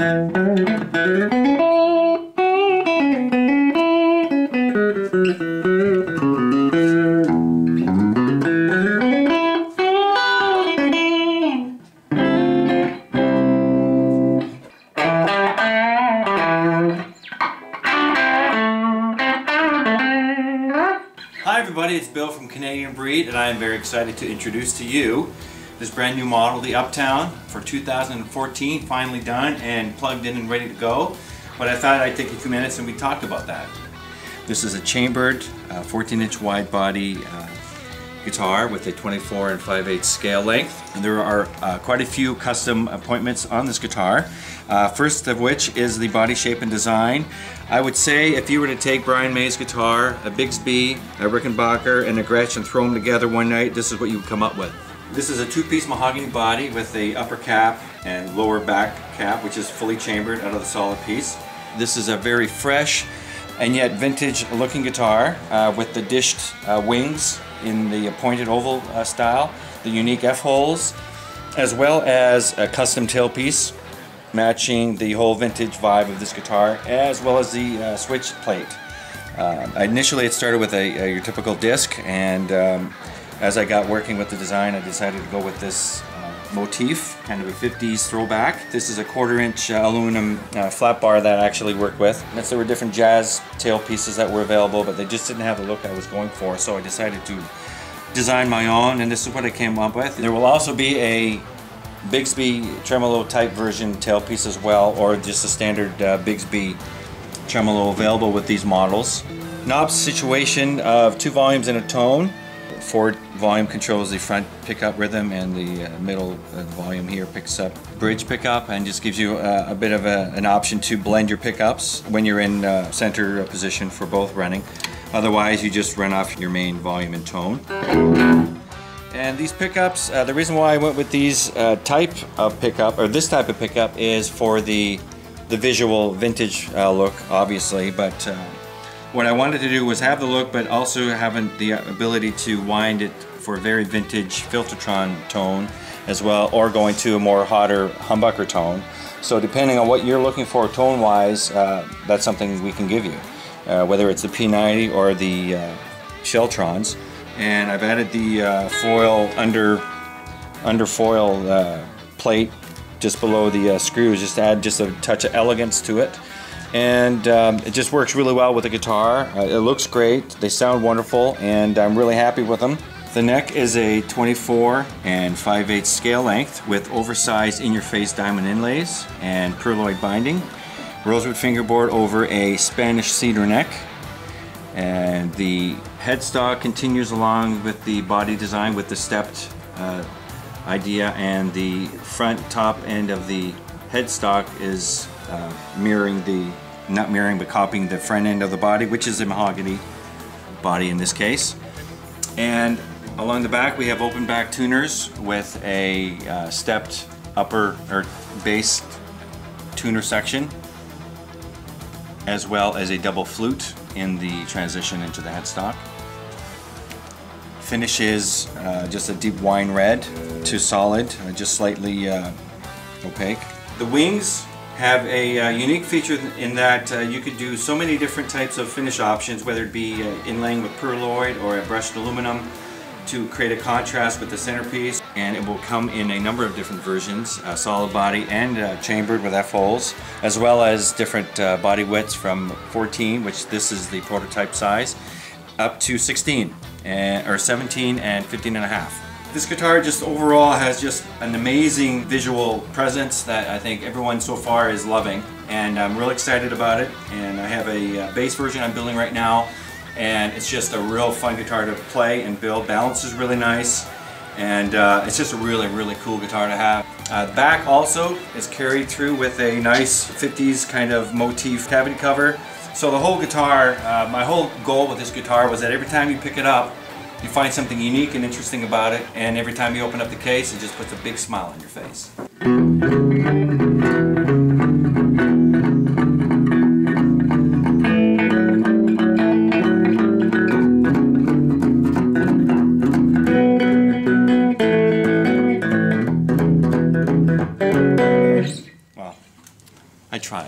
Hi everybody, it's Bill from Canadianbreed, and I am very excited to introduce to you this brand new model, the Uptown for 2014, finally done and plugged in and ready to go. But I thought I'd take a few minutes and we talked about that. This is a chambered 14-inch wide body guitar with a 24 5/8 scale length. And there are quite a few custom appointments on this guitar. First of which is the body shape and design. I would say if you were to take Brian May's guitar, a Bigsby, a Rickenbacker, and a Gretsch and throw them together one night, this is what you would come up with. This is a two-piece mahogany body with a upper cap and lower back cap, which is fully chambered out of the solid piece. This is a very fresh and yet vintage looking guitar with the dished wings in the pointed oval style, the unique F-holes, as well as a custom tailpiece matching the whole vintage vibe of this guitar, as well as the switch plate. Initially it started with your typical disc, and as I got working with the design, I decided to go with this motif, kind of a 50s throwback. This is a 1/4-inch aluminum flat bar that I actually work with. There were different jazz tail pieces that were available, but they just didn't have the look I was going for, so I decided to design my own, and this is what I came up with. There will also be a Bigsby tremolo type version tailpiece as well, or just a standard Bigsby tremolo available with these models. Knob situation of 2 volumes and a tone. 4 volume controls the front pickup rhythm, and the middle volume here picks up bridge pickup, and just gives you a bit of an option to blend your pickups when you're in center position for both running. Otherwise you just run off your main volume and tone. And these pickups, the reason why I went with these type of pickup, or this type of pickup, is for the visual vintage look, obviously, but what I wanted to do was have the look, but also having the ability to wind it for a very vintage Filtertron tone as well, or going to a more hotter humbucker tone. So depending on what you're looking for tone-wise, that's something we can give you, whether it's the P90 or the Schel Trons. And I've added the foil under foil plate just below the screws, just to add just a touch of elegance to it. And it just works really well with the guitar. It looks great, they sound wonderful, and I'm really happy with them. The neck is a 24 5/8 scale length with oversized in-your-face diamond inlays and perloid binding. Rosewood fingerboard over a Spanish cedar neck. And the headstock continues along with the body design with the stepped idea, and the front top end of the headstock is not mirroring, but copying the front end of the body, which is a mahogany body in this case. And along the back we have open back tuners with a stepped upper or bass tuner section, as well as a double flute in the transition into the headstock. Finish is just a deep wine red to solid, just slightly opaque. The wings have a unique feature in that you could do so many different types of finish options, whether it be inlaying with perloid or a brushed aluminum to create a contrast with the centerpiece, and it will come in a number of different versions, solid body and chambered with F-holes, as well as different body widths from 14, which this is the prototype size, up to 16 or 17 and 15.5. This guitar just overall has just an amazing visual presence that I think everyone so far is loving, and I'm real excited about it. And I have a bass version I'm building right now, and it's just a real fun guitar to play and build. Balance is really nice, and it's just a really cool guitar to have. The back also is carried through with a nice 50s kind of motif cavity cover. So the whole guitar, my whole goal with this guitar was that every time you pick it up, you find something unique and interesting about it, and every time you open up the case, it just puts a big smile on your face. Well, tried.